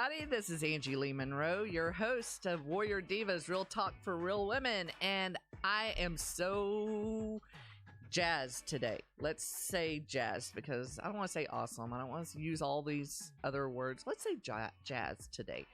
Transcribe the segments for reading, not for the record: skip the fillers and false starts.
everybody. This is Angie Lee Monroe, your host of Warrior Divas Real Talk for Real Women. And I am so jazzed today. Let's say jazzed because I don't want to say awesome. I don't want to use all these other words. Let's say jazz today.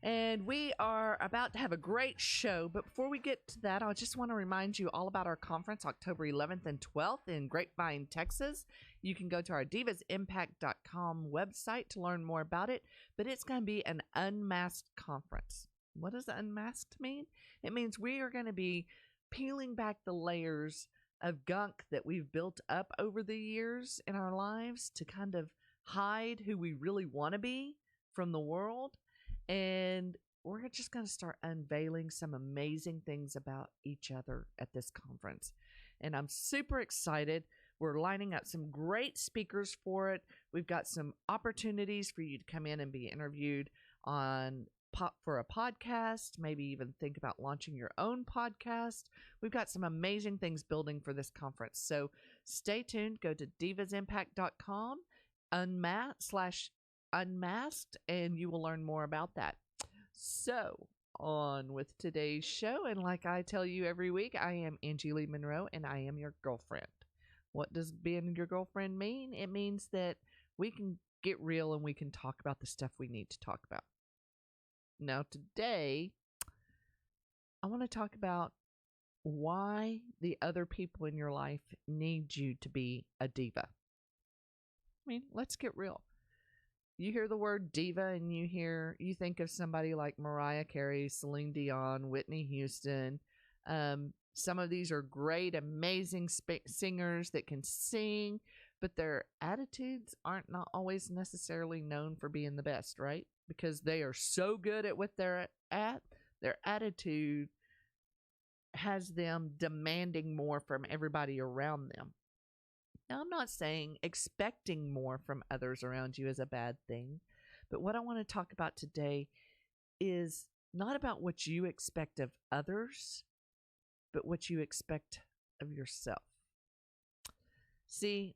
And we are about to have a great show. But before we get to that, I just want to remind you all about our conference, October 11th and 12th in Grapevine, Texas. You can go to our divasimpact.com website to learn more about it. But it's going to be an unmasked conference. What does unmasked mean? It means we are going to be peeling back the layers of gunk that we've built up over the years in our lives to kind of hide who we really want to be from the world. And we're just going to start unveiling some amazing things about each other at this conference. And I'm super excited. We're lining up some great speakers for it. We've got some opportunities for you to come in and be interviewed for a podcast, maybe even think about launching your own podcast. We've got some amazing things building for this conference. So stay tuned. Go to divasimpact.com /unmasked, and you will learn more about that. So on with today's show, and like I tell you every week, I am Angie Lee Monroe, and I am your girlfriend. What does being your girlfriend mean? It means that we can get real and we can talk about the stuff we need to talk about. Now today, I want to talk about why the other people in your life need you to be a diva. I mean, let's get real. You hear the word diva and you think of somebody like Mariah Carey, Celine Dion, Whitney Houston. Some of these are great, amazing singers that can sing, but their attitudes aren't not always necessarily known for being the best, right? Because they are so good at what they're at, their attitude has them demanding more from everybody around them. Now, I'm not saying expecting more from others around you is a bad thing, but what I want to talk about today is not about what you expect of others, but what you expect of yourself. See,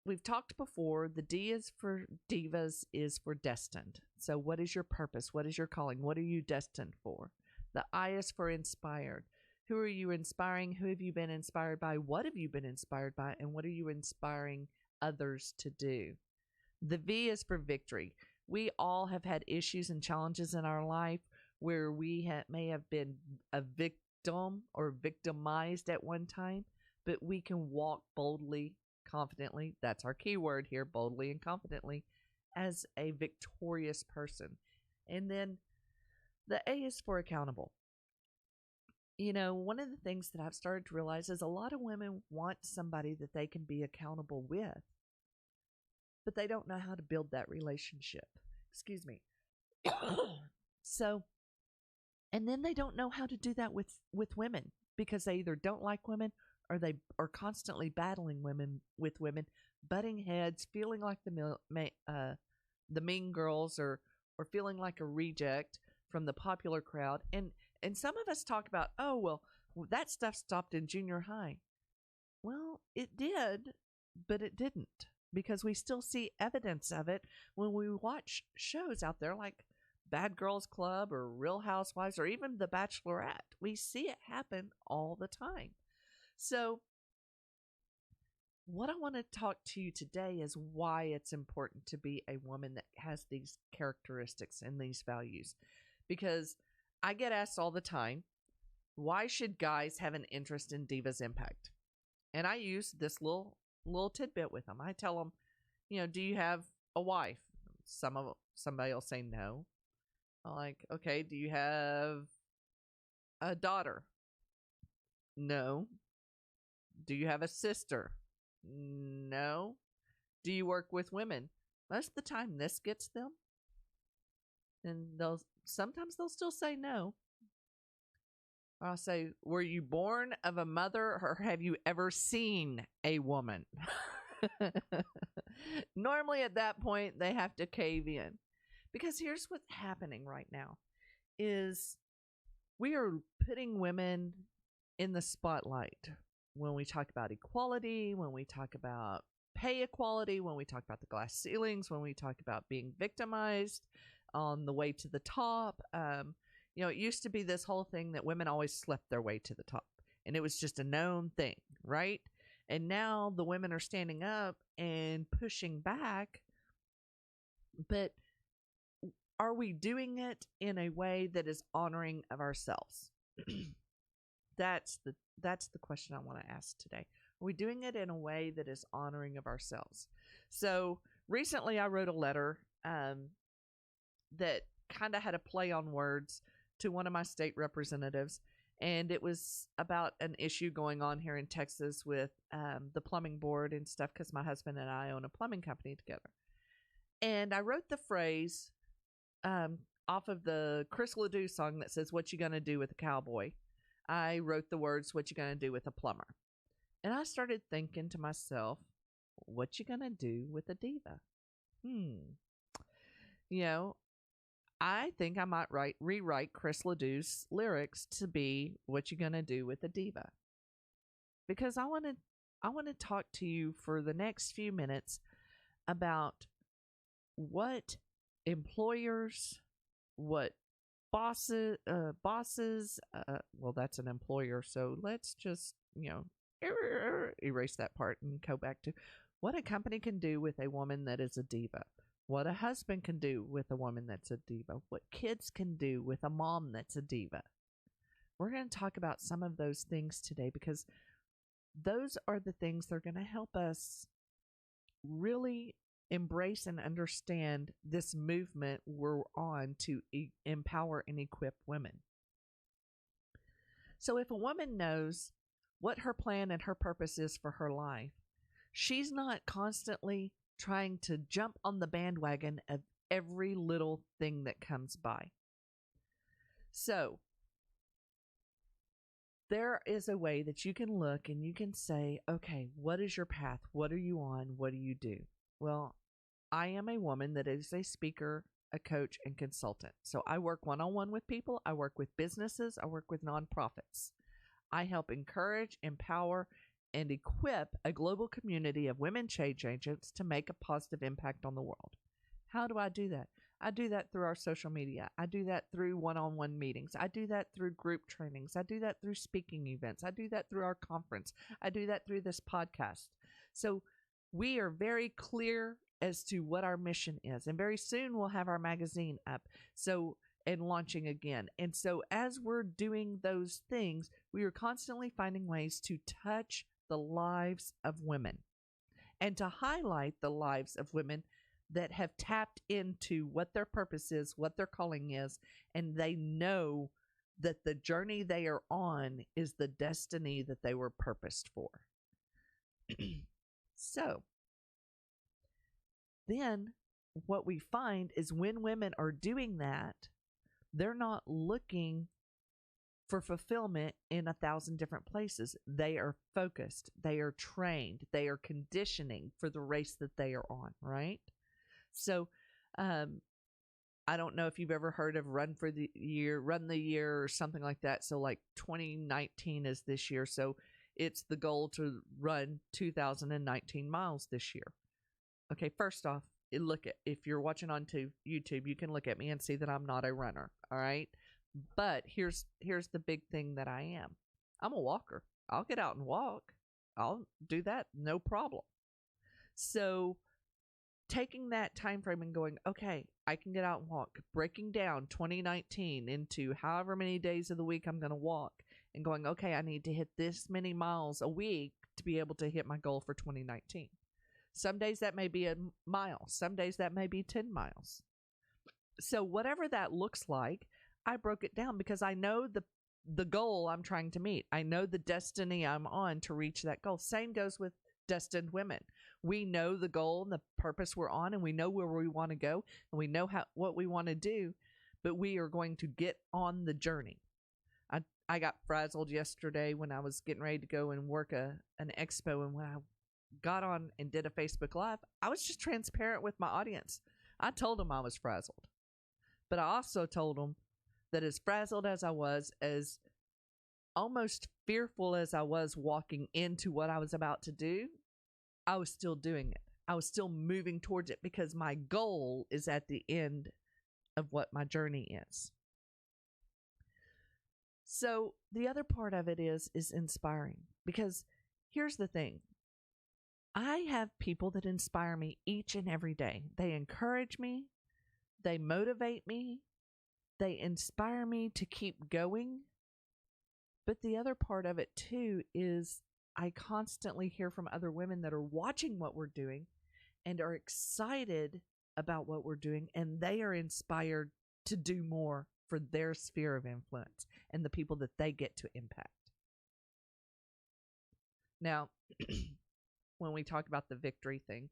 we've talked before, the D is for divas is for destined. So what is your purpose? What is your calling? What are you destined for? The I is for inspired. Who are you inspiring? Who have you been inspired by? What have you been inspired by? And what are you inspiring others to do? The V is for victory. We all have had issues and challenges in our life where we may have been a victim or victimized at one time, but we can walk boldly, confidently. That's our key word here, boldly and confidently, as a victorious person. And then the A is for accountable. You know, one of the things that I've started to realize is a lot of women want somebody that they can be accountable with, but they don't know how to build that relationship. Excuse me. So, and then they don't know how to do that with women because they either don't like women or they are constantly battling with women, butting heads, feeling like the mean girls or feeling like a reject from the popular crowd. And some of us talk about, oh, well, that stuff stopped in junior high. Well, it did, but it didn't, because we still see evidence of it when we watch shows out there like Bad Girls Club or Real Housewives or even The Bachelorette. We see it happen all the time. So what I want to talk to you today is why it's important to be a woman that has these characteristics and these values. Because I get asked all the time, why should guys have an interest in Divas Impact? And I use this little tidbit with them. I tell them, you know, do you have a wife? Somebody will say no. I'm like, okay, do you have a daughter? No. Do you have a sister? No. Do you work with women? Most of the time this gets them. And sometimes they'll still say no. I'll say, were you born of a mother or have you ever seen a woman? Normally at that point, they have to cave in. Because here's what's happening right now is we are putting women in the spotlight when we talk about equality, when we talk about pay equality, when we talk about the glass ceilings, when we talk about being victimized, on the way to the top. It used to be this whole thing that women always slept their way to the top, and it was just a known thing, right? And now the women are standing up and pushing back, but are we doing it in a way that is honoring of ourselves? That's the question I want to ask today. Are we doing it in a way that is honoring of ourselves? So recently I wrote a letter that kind of had a play on words to one of my state representatives, and it was about an issue going on here in Texas with the plumbing board and stuff, because my husband and I own a plumbing company together. And I wrote the phrase off of the Chris Ledoux song that says, "What you gonna do with a cowboy?" I wrote the words, "What you gonna do with a plumber?" And I started thinking to myself, what you gonna do with a diva? I think I might rewrite Chris Ledoux's lyrics to be "What you gonna do with a diva?" Because I want to talk to you for the next few minutes about what employers, what bosses, well, that's an employer, so let's just, erase that part and go back to what a company can do with a woman that is a diva, what a husband can do with a woman that's a diva, what kids can do with a mom that's a diva. We're going to talk about some of those things today, because those are the things that are going to help us really embrace and understand this movement we're on to empower and equip women. So if a woman knows what her plan and her purpose is for her life, she's not constantly trying to jump on the bandwagon of every little thing that comes by. So there is a way that you can look and you can say, okay, what is your path? What are you on? What do you do? Well, I am a woman that is a speaker, a coach, and consultant. So I work one-on-one with people. I work with businesses. I work with nonprofits. I help encourage, empower, and equip a global community of women change agents to make a positive impact on the world. How do I do that? I do that through our social media. I do that through one-on-one meetings. I do that through group trainings. I do that through speaking events. I do that through our conference. I do that through this podcast. So we are very clear as to what our mission is. And very soon we'll have our magazine up and launching again. And so as we're doing those things, we are constantly finding ways to touch the lives of women and to highlight the lives of women that have tapped into what their purpose is, what their calling is, and they know that the journey they are on is the destiny that they were purposed for. So then what we find is when women are doing that, they're not looking for fulfillment in 1,000 different places. They are focused. They are trained. They are conditioning for the race that they are on, right? So I don't know if you've ever heard of Run the Year or something like that. So like 2019 is this year. So it's the goal to run 2,019 miles this year. Okay, first off, if you're watching on YouTube, you can look at me and see that I'm not a runner, all right? But here's the big thing that I am. I'm a walker. I'll get out and walk. I'll do that, no problem. So taking that time frame and going, okay, I can get out and walk, breaking down 2019 into however many days of the week I'm going to walk, and going, okay, I need to hit this many miles a week to be able to hit my goal for 2019. Some days that may be a mile. Some days that may be 10 miles. So whatever that looks like, I broke it down because I know the goal I'm trying to meet. I know the destiny I'm on to reach that goal. Same goes with destined women. We know the goal and the purpose we're on, and we know where we want to go, and we know what we want to do, but we are going to get on the journey. I got frazzled yesterday when I was getting ready to go and work an expo, and when I got on and did a Facebook Live, I was just transparent with my audience. I told them I was frazzled, but I also told them that as frazzled as I was, as almost fearful as I was walking into what I was about to do, I was still doing it. I was still moving towards it because my goal is at the end of what my journey is. So the other part of it is inspiring, because here's the thing. I have people that inspire me each and every day. They encourage me, they motivate me, they inspire me to keep going. But the other part of it too is I constantly hear from other women that are watching what we're doing and are excited about what we're doing, and they are inspired to do more for their sphere of influence and the people that they get to impact. Now, when we talk about the victory thing,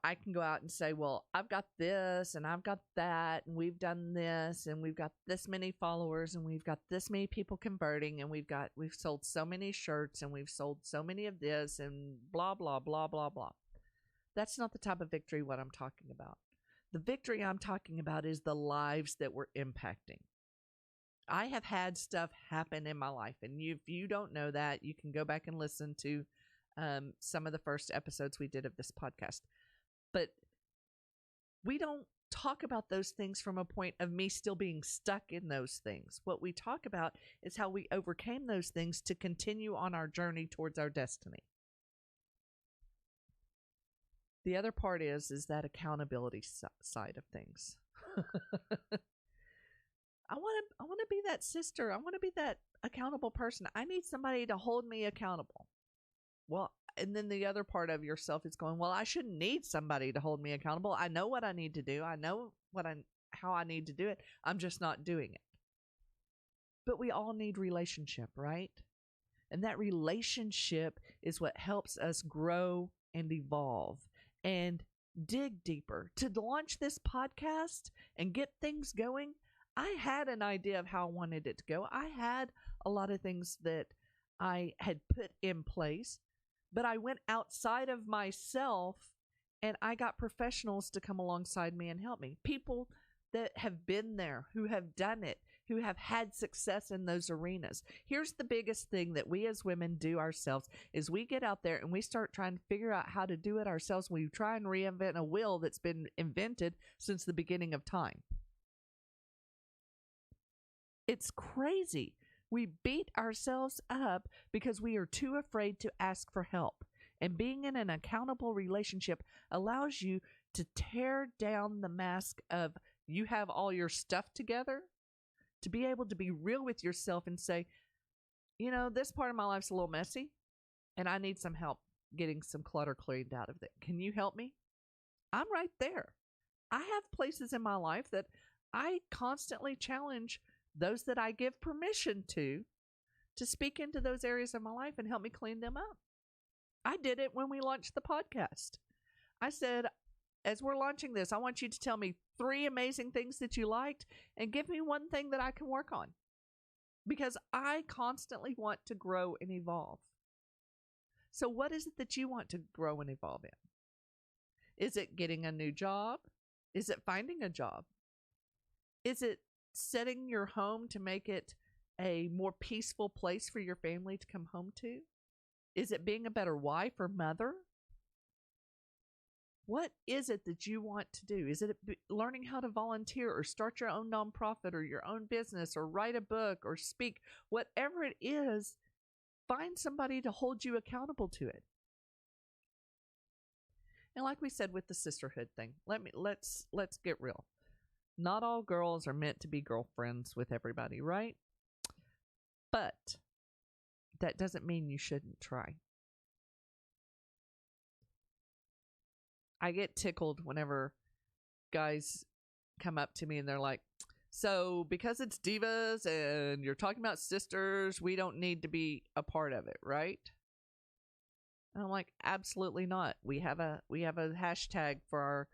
I can go out and say, well, I've got this and I've got that, and we've done this, and we've got this many followers, and we've got this many people converting, and we've sold so many shirts, and we've sold so many of this, and blah, blah, blah, blah, blah. That's not the type of victory what I'm talking about. The victory I'm talking about is the lives that we're impacting. I have had stuff happen in my life, and if you don't know that, you can go back and listen to some of the first episodes we did of this podcast. But we don't talk about those things from a point of me still being stuck in those things. What we talk about is how we overcame those things to continue on our journey towards our destiny. The other part is that accountability side of things. I want to be that sister. I want to be that accountable person. I need somebody to hold me accountable. Well, and then the other part of yourself is going, well, I shouldn't need somebody to hold me accountable. I know what I need to do. I know how I need to do it. I'm just not doing it. But we all need relationship, right? And that relationship is what helps us grow and evolve and dig deeper. To launch this podcast and get things going, I had an idea of how I wanted it to go. I had a lot of things that I had put in place, but I went outside of myself and I got professionals to come alongside me and help me. People that have been there, who have done it, who have had success in those arenas. Here's the biggest thing that we as women do ourselves is we get out there and we start trying to figure out how to do it ourselves. We try and reinvent a wheel that's been invented since the beginning of time. It's crazy. We beat ourselves up because we are too afraid to ask for help. And being in an accountable relationship allows you to tear down the mask of you have all your stuff together, to be able to be real with yourself and say, this part of my life's a little messy and I need some help getting some clutter cleaned out of it. Can you help me? I'm right there. I have places in my life that I constantly challenge those that I give permission to speak into those areas of my life and help me clean them up. I did it when we launched the podcast. I said, as we're launching this, I want you to tell me 3 amazing things that you liked and give me 1 thing that I can work on, because I constantly want to grow and evolve. So what is it that you want to grow and evolve in? Is it getting a new job? Is it finding a job? Is it setting your home to make it a more peaceful place for your family to come home to? Is it being a better wife or mother? What is it that you want to do? Is it learning how to volunteer or start your own nonprofit or your own business or write a book or speak? Whatever it is, find somebody to hold you accountable to it. And like we said with the sisterhood thing, let's get real. Not all girls are meant to be girlfriends with everybody, right? But that doesn't mean you shouldn't try. I get tickled whenever guys come up to me and they're like, so because it's divas and you're talking about sisters, we don't need to be a part of it, right? And I'm like, absolutely not. We have a hashtag for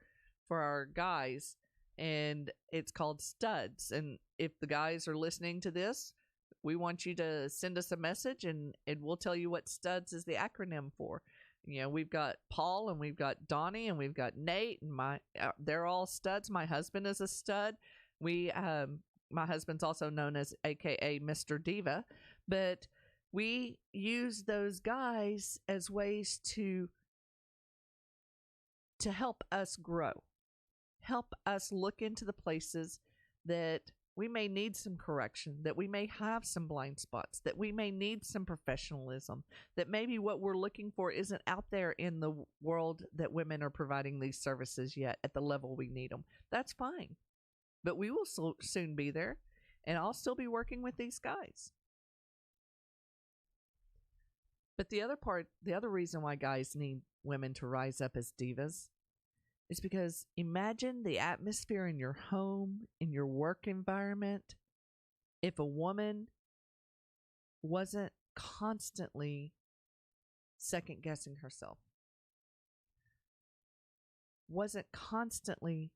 our guys, and it's called Studs. And if the guys are listening to this, we want you to send us a message and we'll tell you what Studs is the acronym for. We've got Paul and we've got Donnie and we've got Nate, and they're all studs. My husband is a stud. My husband's also known as AKA Mr. Diva, but we use those guys as ways to help us grow, help us look into the places that we may need some correction, that we may have some blind spots, that we may need some professionalism, that maybe what we're looking for isn't out there in the world that women are providing these services yet at the level we need them. That's fine. But we will soon be there, and I'll still be working with these guys. But the other reason why guys need women to rise up as divas is because imagine the atmosphere in your home, in your work environment, if a woman wasn't constantly second guessing herself, wasn't constantly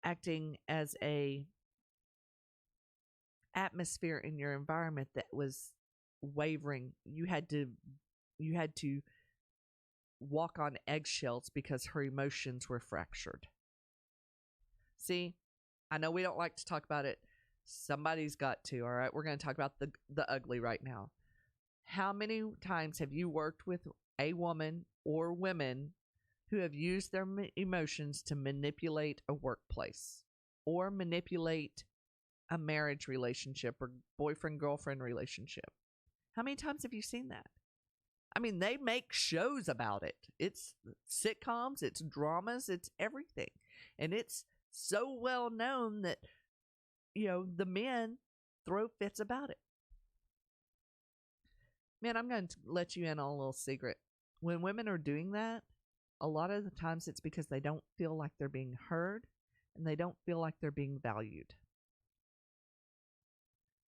acting as a atmosphere in your environment that was wavering. You had to walk on eggshells because her emotions were fractured. See, I know we don't like to talk about it. Somebody's got to. All right, we're going to talk about the ugly right now. How many times have you worked with a woman or women who have used their emotions to manipulate a workplace or manipulate a marriage relationship or boyfriend-girlfriend relationship? How many times have you seen that? I mean, they make shows about it. It's sitcoms, it's dramas, it's everything. And it's so well known that, the men throw fits about it. Man, I'm going to let you in on a little secret. When women are doing that, a lot of the times it's because they don't feel like they're being heard and they don't feel like they're being valued.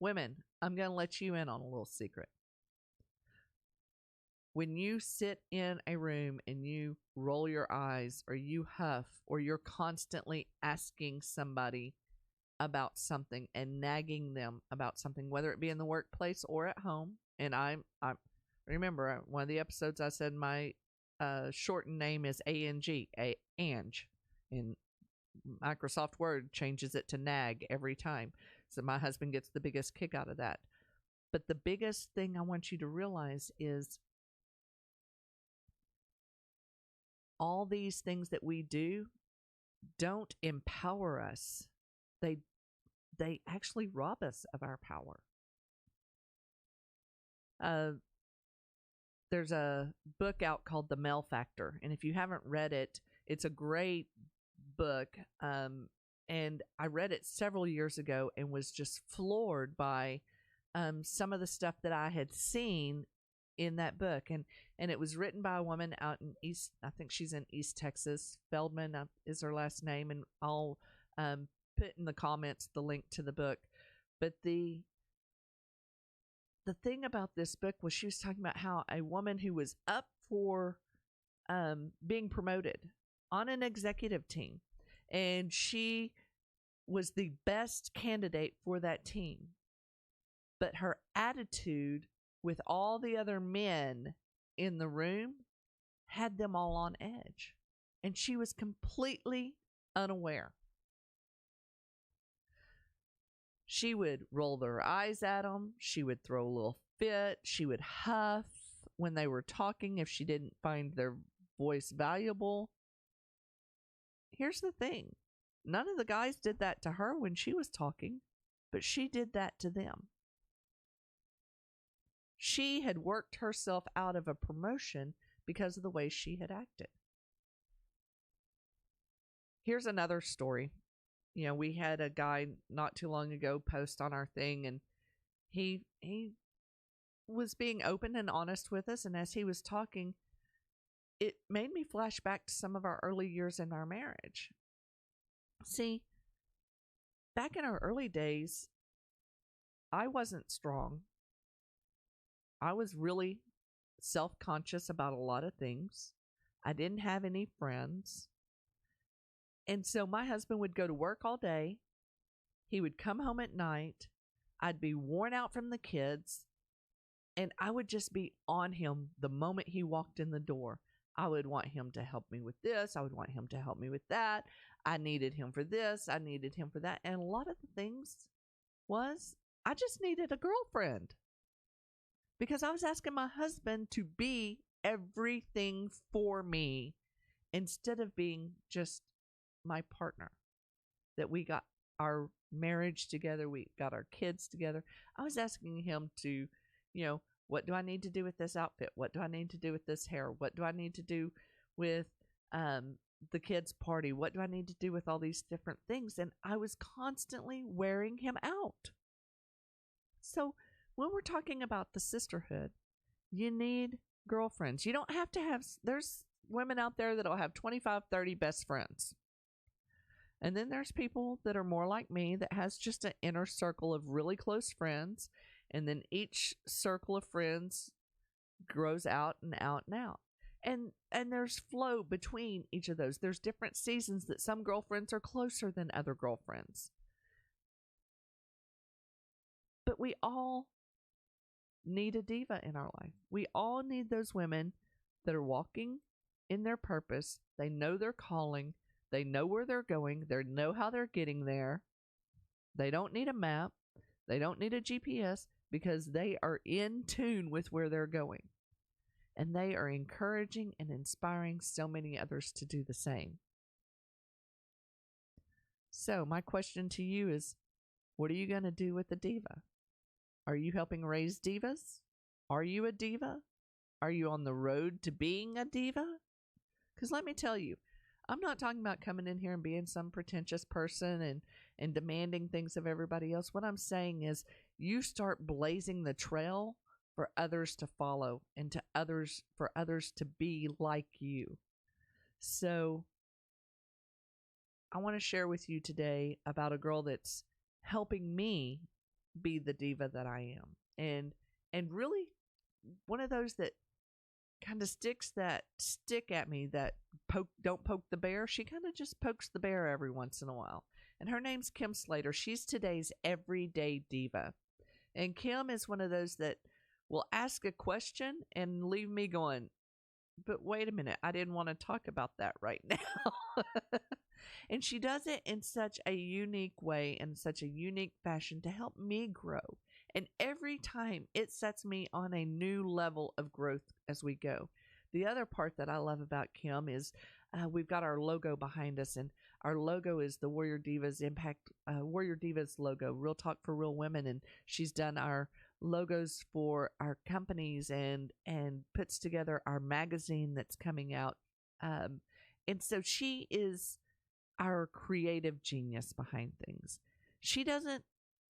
Women, I'm going to let you in on a little secret. When you sit in a room and you roll your eyes or you huff or you're constantly asking somebody about something and nagging them about something, whether it be in the workplace or at home, and I remember one of the episodes I said my shortened name is ANG, Ange, and Microsoft Word changes it to nag every time. So my husband gets the biggest kick out of that. But the biggest thing I want you to realize is all these things that we do don't empower us. They actually rob us of our power. There's a book out called The Male Factor, and if you haven't read it, it's a great book. And I read it several years ago and was just floored by some of the stuff that I had seen in that book. And it was written by a woman out in East, I think she's in East Texas. Feldman is her last name, and I'll put in the comments the link to the book. But the thing about this book was she was talking about how a woman who was up for being promoted on an executive team, and she was the best candidate for that team, but her attitude with all the other men in the room had them all on edge, and she was completely unaware. She would roll her eyes at them. She would throw a little fit. She would huff when they were talking if she didn't find their voice valuable. Here's the thing. None of the guys did that to her when she was talking, but she did that to them. She had worked herself out of a promotion because of the way she had acted. Here's another story. We had a guy not too long ago post on our thing, and he was being open and honest with us. And as he was talking, it made me flash back to some of our early years in our marriage. See, back in our early days, I wasn't strong. I was really self-conscious about a lot of things. I didn't have any friends. And so my husband would go to work all day. He would come home at night. I'd be worn out from the kids. And I would just be on him the moment he walked in the door. I would want him to help me with this. I would want him to help me with that. I needed him for this. I needed him for that. And a lot of the things was I just needed a girlfriend. Because I was asking my husband to be everything for me instead of being just my partner, that we got our marriage together, we got our kids together. I was asking him to, what do I need to do with this outfit? What do I need to do with this hair? What do I need to do with the kids' party? What do I need to do with all these different things? And I was constantly wearing him out. So when we're talking about the sisterhood, you need girlfriends. You don't have to have, there's women out there that'll have 25, 30 best friends. And then there's people that are more like me that has just an inner circle of really close friends. And then each circle of friends grows out and out and out. And there's flow between each of those. There's different seasons that some girlfriends are closer than other girlfriends. But we all need a diva in our life. We all need those women that are walking in their purpose. They know their calling. They know where they're going. They know how they're getting there. They don't need a map. They don't need a GPS because they are in tune with where they're going. And they are encouraging and inspiring so many others to do the same. So my question to you is, what are you going to do with the diva? Are you helping raise divas? Are you a diva? Are you on the road to being a diva? Because let me tell you, I'm not talking about coming in here and being some pretentious person and demanding things of everybody else. What I'm saying is you start blazing the trail for others to follow and for others to be like you. So I want to share with you today about a girl that's helping me be the diva that I am. And really one of those that kind of sticks that stick at me that don't poke the bear. She kind of just pokes the bear every once in a while. And her name's Kim Slater. She's today's everyday diva. And Kim is one of those that will ask a question and leave me going, but wait a minute, I didn't want to talk about that right now. And she does it in such a unique way and such a unique fashion to help me grow. And every time it sets me on a new level of growth as we go. The other part that I love about Kim is we've got our logo behind us, and our logo is the Warrior Divas Warrior Divas logo, Real Talk for Real Women. And she's done our logos for our companies and puts together our magazine that's coming out. And so she is our creative genius behind things. She doesn't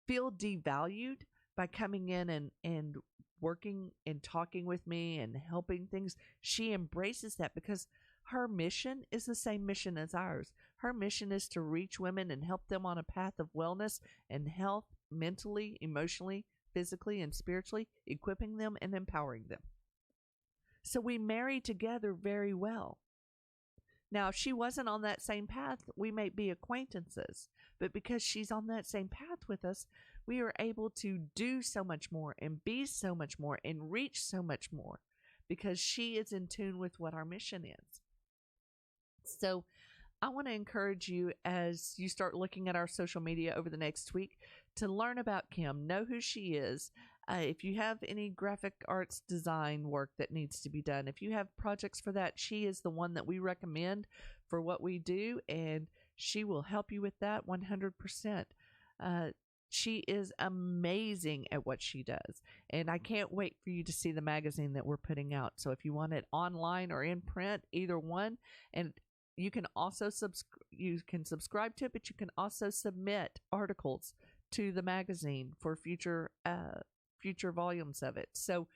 feel devalued by coming in and working and talking with me and helping things. She embraces that because her mission is the same mission as ours. Her mission is to reach women and help them on a path of wellness and health, mentally, emotionally, physically, and spiritually, equipping them and empowering them. So we marry together very well. Now, if she wasn't on that same path, we may be acquaintances. But because she's on that same path with us, we are able to do so much more and be so much more and reach so much more because she is in tune with what our mission is. So I want to encourage you as you start looking at our social media over the next week to learn about Kim, know who she is. If you have any graphic arts design work that needs to be done, if you have projects for that, she is the one that we recommend for what we do, and she will help you with that 100%. She is amazing at what she does, and I can't wait for you to see the magazine that we're putting out. So if you want it online or in print, either one, and you can also subscribe to it, but you can also submit articles to the magazine for future volumes of it. So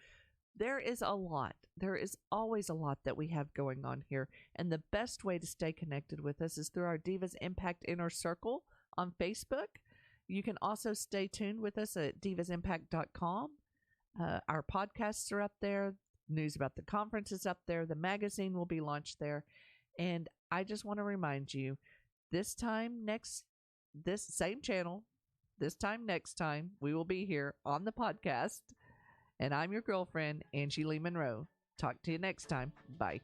there is a lot. There is always a lot that we have going on here. And the best way to stay connected with us is through our Divas Impact Inner Circle on Facebook. You can also stay tuned with us at divasimpact.com. Our podcasts are up there. News about the conference is up there. The magazine will be launched there. And I just want to remind you, this same channel, this time next time, we will be here on the podcast. And I'm your girlfriend, Angie Lee Monroe. Talk to you next time. Bye.